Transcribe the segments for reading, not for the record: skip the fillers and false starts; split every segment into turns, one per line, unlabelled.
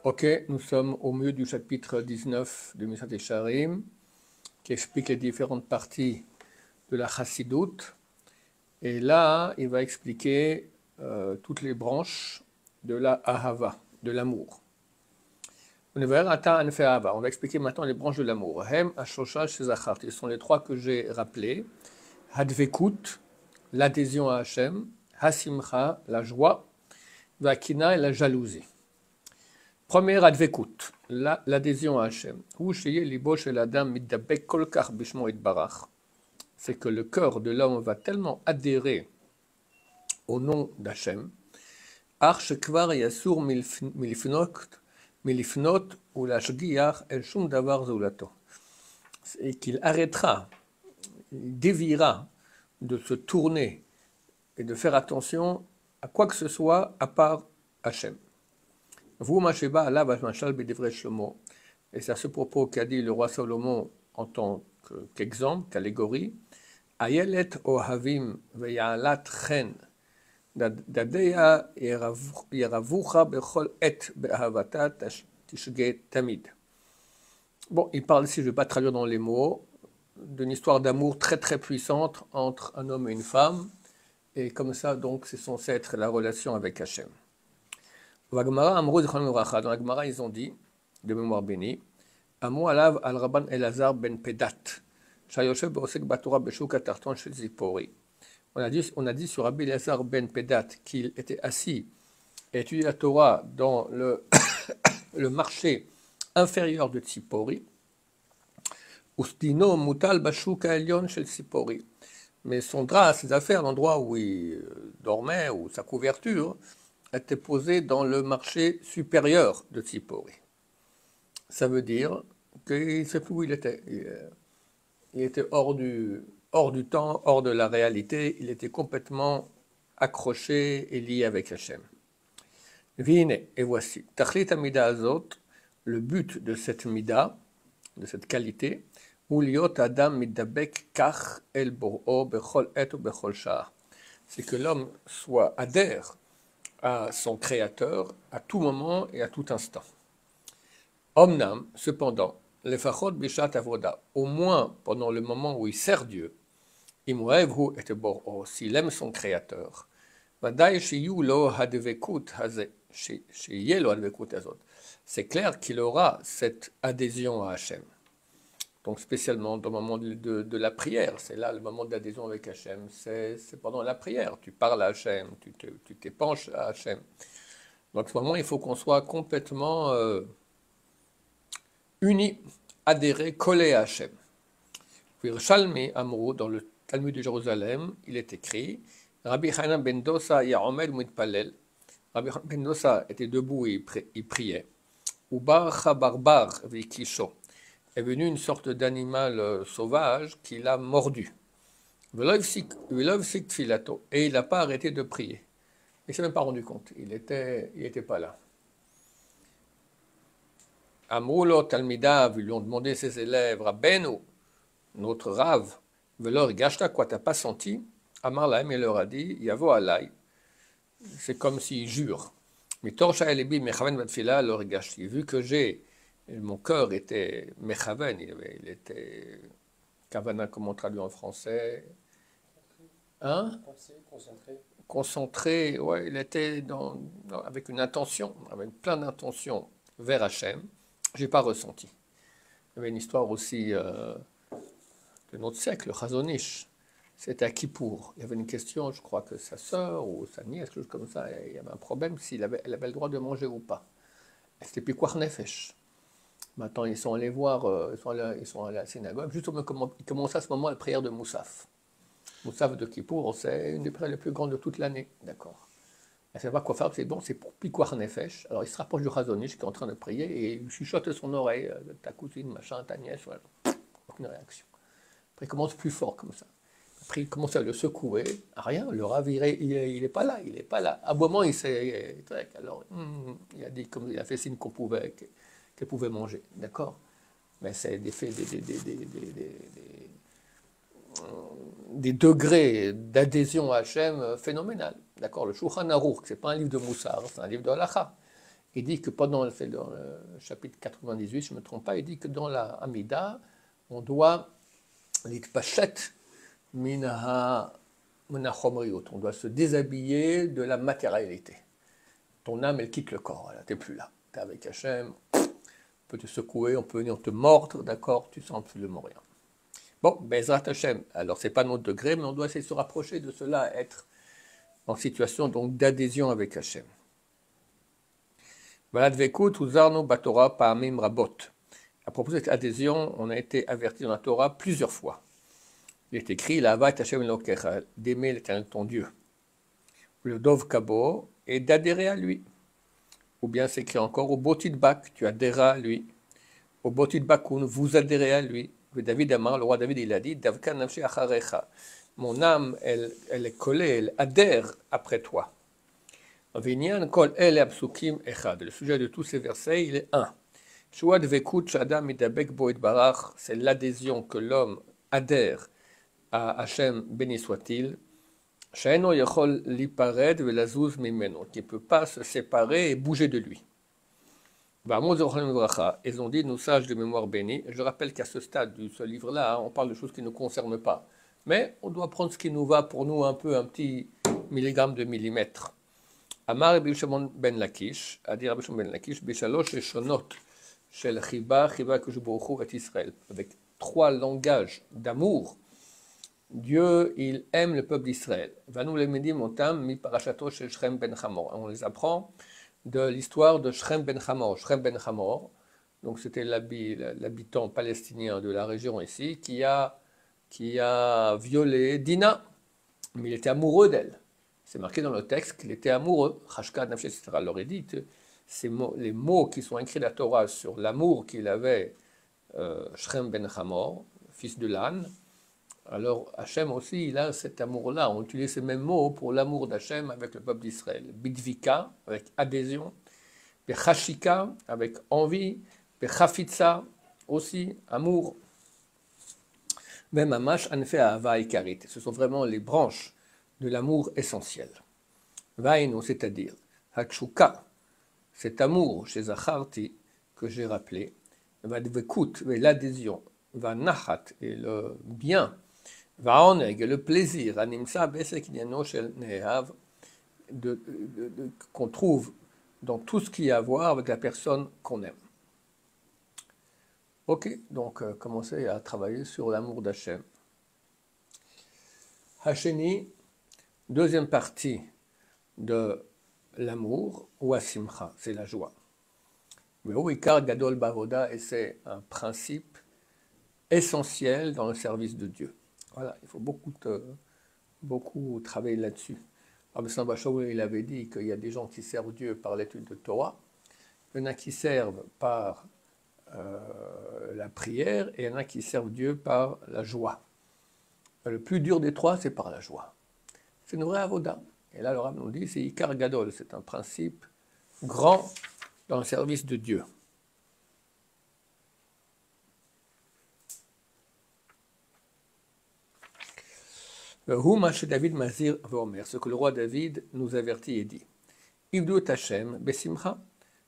Ok, nous sommes au milieu du chapitre 19 du Mesat Yesharim, qui explique les différentes parties de la Chassidoute. Et là, il va expliquer toutes les branches de la Ahava, de l'amour. On va expliquer maintenant les branches de l'amour. Hem, Ashosha, Shezachart. Ce sont les trois que j'ai rappelés. Hadvekut, l'adhésion à Hachem. Hasimcha, la joie. Vakina, la jalousie. Première advekut, l'adhésion à Hachem. C'est que le cœur de l'homme va tellement adhérer au nom d'Hachem, et qu'il arrêtera, il déviera de se tourner et de faire attention à quoi que ce soit à part Hachem. Et c'est à ce propos qu'a dit le roi Salomon en tant qu'exemple, qu'allégorie, Ayelet ohavim ve'yalat chen dadeya yeravucha bechol et be'ahavata tishge tamid. Bon, il parle ici, je ne vais pas traduire dans les mots, d'une histoire d'amour très très puissante entre un homme et une femme, et comme ça, donc, c'est censé être la relation avec Hachem. Dans la Gemara, ils ont dit, de mémoire bénie, Amu alav al Rabban Elazar ben Pedat, Shayoshev be'osek batora beshuk hatarton shel Zipori. On a dit sur Rabbi Elazar ben Pedat qu'il était assis et étudiait la Torah dans le marché inférieur de Tzipori. Ustino mutal bashuk ha'elyon shel Tzipori. Mais son drap, ses affaires, l'endroit où il dormait, ou sa couverture, était posé dans le marché supérieur de Tzipori. Ça veut dire qu'il ne sait plus où il était. Il était hors du temps, hors de la réalité. Il était complètement accroché et lié avec Hachem. Vine, et voici. Tachlit amida azot, le but de cette mida, de cette qualité, uliot adam midabek kach el bor'o bechol et ou bechol shah. C'est que l'homme adhère à son créateur à tout moment et à tout instant. Omnam, cependant, les fachot bishat avoda, au moins pendant le moment où il sert Dieu, imouevhu et bor'o, s'il aime son créateur, vadaï shiyu lo hadvekut haze, shiye lo hadvekut hazot. C'est clair qu'il aura cette adhésion à Hachem. Donc spécialement dans le moment de la prière, c'est là le moment d'adhésion avec Hachem, c'est pendant la prière, tu parles à Hachem, tu t'épanches à Hachem. Donc à ce moment, il faut qu'on soit complètement unis, adhérés, collés à Hachem. Virchalmi Amrou, dans le Talmud de Jérusalem, il est écrit, Rabbi Hanan ben Dosa ya'omed mitpalel. Rabbi Hanan ben Dosa était debout et il priait. Ubar chabarbar vikisho. Est venu une sorte d'animal sauvage qui l'a mordu. Et il n'a pas arrêté de prier. Il ne s'est même pas rendu compte. Il était pas là. Amroulo Talmidav, ils lui ont demandé ses élèves, Rabbenu, notre Rav, Velor Gashta, quoi, t'as pas senti? Amar Lahem, il leur a dit, Yavo Alay. C'est comme s'il jure. Mais Torsha Elebi Mechaven Vatfila, leur Gashti. Vu que mon cœur était Mechaven, il était. Kavana, comment on traduit en français? Hein? Concentré, ouais, il était avec une intention, avec plein d'intentions vers Hachem. Je n'ai pas ressenti. Il y avait une histoire aussi de notre siècle, le Chazon Ish. C'était à Kippour. Il y avait une question, je crois que sa sœur ou sa nièce, quelque chose comme ça, il y avait un problème s'il elle avait le droit de manger ou pas. C'était Pikuach Nefesh. Maintenant, ils sont allés voir, ils sont allés à la synagogue. Juste ils commençaient à ce moment la prière de Moussaf. Moussaf de Kippour, c'est une des prières les plus grandes de toute l'année. D'accord. Elle ne sait pas quoi faire, c'est bon, c'est pour Pikuach Nefesh. Alors il se rapproche du Chazon Ish qui est en train de prier et il chuchote son oreille, ta cousine, machin, ta nièce, voilà. Aucune réaction. Après il commence plus fort comme ça. Après il commence à le secouer, rien, le Rav il n'est pas là, il n'est pas là. À un moment il s'est. Alors il a dit, comme il a fait signe qu'elle pouvait manger, d'accord. Mais c'est des degrés d'adhésion à Hachem phénoménal. D'accord, le Shulchan Aruch, ce n'est pas un livre de Moussar, c'est un livre de Halacha. il dit que c'est dans le chapitre 98, je ne me trompe pas, il dit que dans la Amida, on doit l'itpachet mina chomriut, on doit se déshabiller de la matérialité. Ton âme, elle quitte le corps, tu n'es plus là. Tu es avec Hachem, on peut te secouer, on peut venir te mordre, d'accord, tu sens absolument rien. Bon, Bezrat Hachem, alors c'est pas notre degré, mais on doit essayer de se rapprocher de cela, être en situation donc d'adhésion avec Hachem. Voilà, Dvekut, Uzarno, Batora, Pa'amim, Rabot. À propos de cette adhésion, on a été averti dans la Torah plusieurs fois. Il est écrit, L'Avat Hachem Elokecha, d'aimer l'Éternel ton Dieu. Le Dov Kabo, et d'adhérer à lui. Ou bien c'est écrit encore, au Botidbak, tu adhéreras à lui. Au Botidbakun, vous adhérez à lui. David Amar, le roi David, il a dit, Davka Nafshi Acharecha. Mon âme, elle est collée, elle adhère après toi. Vinyan Kol El Absukim Echad. Le sujet de tous ces versets, il est un. Shuad Vekut Shadam Idabek Boit Barach, c'est l'adhésion que l'homme adhère à Hachem, béni soit-il. Shaeno Yechol Lipared Velazuz Mimeno, qui ne peut pas se séparer et bouger de lui. Ils ont dit, nous sages de mémoire bénie. Je rappelle qu'à ce stade de ce livre-là, on parle de choses qui ne nous concernent pas. Mais on doit prendre ce qui nous va pour nous un petit milligramme de millimètre. Amar Rabbi Shimon ben Lakish, a dit Rabbi Shimon ben Lakish, Bishalosh et Shonot, Shel Chiba Kujubochu et Israël. Avec 3 langages d'amour, Dieu, il aime le peuple d'Israël. Vanu lemedim otam mi parashato shel Shrem ben Hamor. On les apprend de l'histoire de Shrem ben Hamor. Shrem ben Hamor, donc c'était l'habitant palestinien de la région ici, qui a violé Dina, mais il était amoureux d'elle. C'est marqué dans le texte qu'il était amoureux. Chashka, Nafshe, etc. Alors il dit, les mots qui sont écrits dans la Torah sur l'amour qu'il avait, Shrem ben Hamor, fils de l'âne. Alors Hachem aussi, il a cet amour-là. On utilise ces mêmes mots pour l'amour d'Hachem avec le peuple d'Israël. Bidvika, avec adhésion. Bechashika, avec envie. Bechafitza, aussi amour. Même Amash, Anfe, Ahava et Karit. Ce sont vraiment les branches de l'amour essentiel. Vainu, c'est-à-dire Hakshuka, cet amour chez Zacharti que j'ai rappelé. Vadvekut, l'adhésion. Vanachat, et le bien. Vaoneg, le plaisir. Animsa, Besekiniano, Shel Nehav, qu'on trouve dans tout ce qui a à voir avec la personne qu'on aime. Ok, donc commencez à travailler sur l'amour d'Hachem. Hacheni, deuxième partie de l'amour, ou asimcha, c'est la joie. Ikar Gadol Bavoda, et c'est un principe essentiel dans le service de Dieu. Voilà, il faut beaucoup travailler là-dessus. Rabbi Bachou, il avait dit qu'il y a des gens qui servent Dieu par l'étude de Torah, il y en a qui servent par la prière, et il y en a qui servent Dieu par la joie. Le plus dur des trois, c'est par la joie. C'est une vraie avoda. Et là, le Rav nous dit, c'est Ikar Gadol, c'est un principe grand dans le service de Dieu. David Mazir Vomer, ce que le roi David nous avertit et dit. Ivdu Hashem besimcha,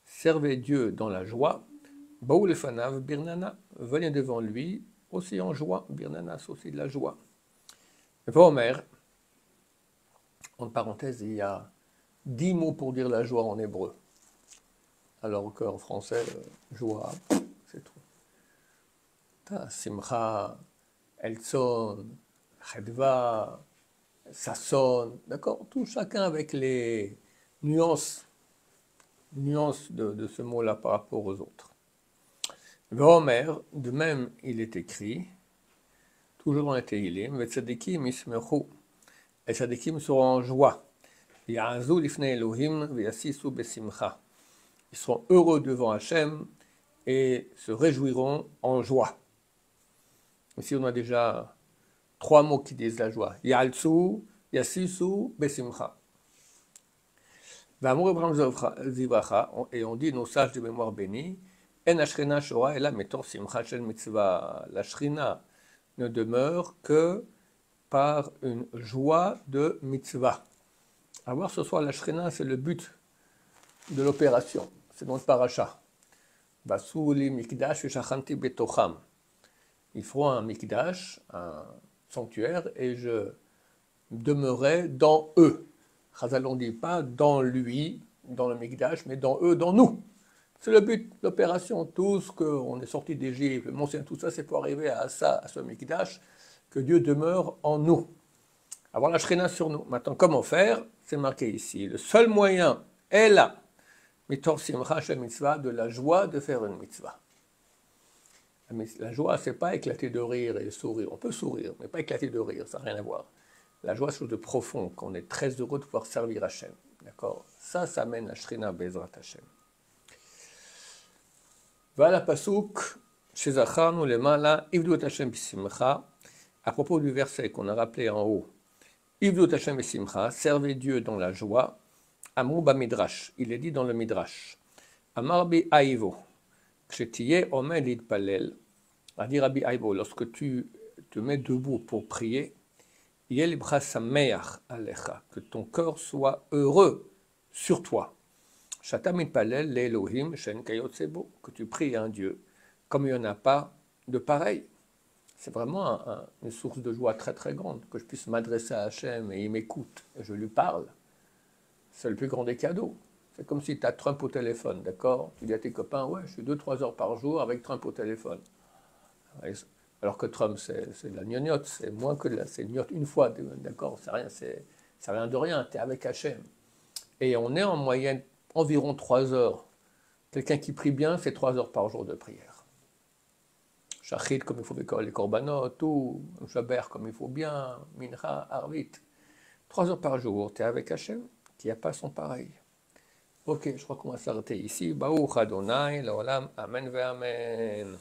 servez Dieu dans la joie. Baou lefanav birnana, venez devant lui aussi en joie. Birnana, c'est aussi de la joie. Vomer, en parenthèse, il y a 10 mots pour dire la joie en hébreu. Alors qu'en français, joie, c'est tout. Simcha, Elson, Chedva, Sasson, d'accord, tout chacun avec les nuances de ce mot-là par rapport aux autres. Vomer, de même, il est écrit, toujours dans les Tehillim, Vetzadikim ismechu, et Tzadikim seront en joie. Ya'azu lifnei Elohim ve'yasisu besimcha. Ils seront heureux devant Hachem et se réjouiront en joie. Ici, on a déjà 3 mots qui disent la joie. Ya'alzu, yasisu, besimcha. V'amur Abraham Zivracha, et on dit nos sages de mémoire bénie, En ashrina shora et la metor simcha shel mitzvah. La shrina ne demeure que par une joie de mitzvah. À voir ce soir, la shrina, c'est le but de l'opération. c'est dans le paracha. Basuli mikdash v'shachanti betocham. Ils feront un mikdash, un sanctuaire, et je demeurerai dans eux. Chazal ne dit pas dans lui, dans le mikdash, mais dans eux, dans nous. C'est le but, l'opération, tout ce qu'on est sorti d'Égypte, le Mont Sinaï, tout ça, c'est pour arriver à ça, à ce mikdash, que Dieu demeure en nous. Avoir la Shrina sur nous. Maintenant, comment faire? C'est marqué ici. Le seul moyen est là. Mitor simcha shel mitzvah, de la joie de faire une mitzvah. La joie, c'est pas éclater de rire et sourire. On peut sourire, mais pas éclater de rire, ça n'a rien à voir. La joie, c'est chose de profond, qu'on est très heureux de pouvoir servir Hachem. D'accord? Ça mène la Shrina Bezrat Hachem. Voilà Pasuk, Shezacharnu lemala, Ivdu et Hachem b'simcha. À propos du verset qu'on a rappelé en haut, Ivdu et Hachem b'simcha, servez Dieu dans la joie. Amru bamidrash, il est dit dans le midrash. Amar bi aivo, kshetiye omen lidpalel. A dit Rabbi Aivo, lorsque tu te mets debout pour prier, yelibcha sameach alecha, que ton cœur soit heureux sur toi. Shata mitpalel le'elohim shen kayot sebo, que tu pries à un Dieu comme il n'y en a pas de pareil. C'est vraiment une source de joie très très grande, que je puisse m'adresser à Hachem et il m'écoute et je lui parle. C'est le plus grand des cadeaux. C'est comme si tu as Trump au téléphone, d'accord? Tu dis à tes copains, ouais, je suis 2-3 heures par jour avec Trump au téléphone. Alors que Trump, c'est de la gnognotte, c'est moins que de la... C'est gnognotte une fois, d'accord? C'est rien de rien, tu es avec Hachem. Et on est en moyenne environ 3 heures. Quelqu'un qui prie bien, c'est 3 heures par jour de prière. Shachit, comme il faut les korbanot, tout, Shaber, comme il faut bien, Mincha, Arvit. 3 heures par jour, tu es avec Hachem, qui n'y a pas son pareil. Ok, je crois qu'on va s'arrêter ici. Baruch Adonai, l'olam, amen ve amen.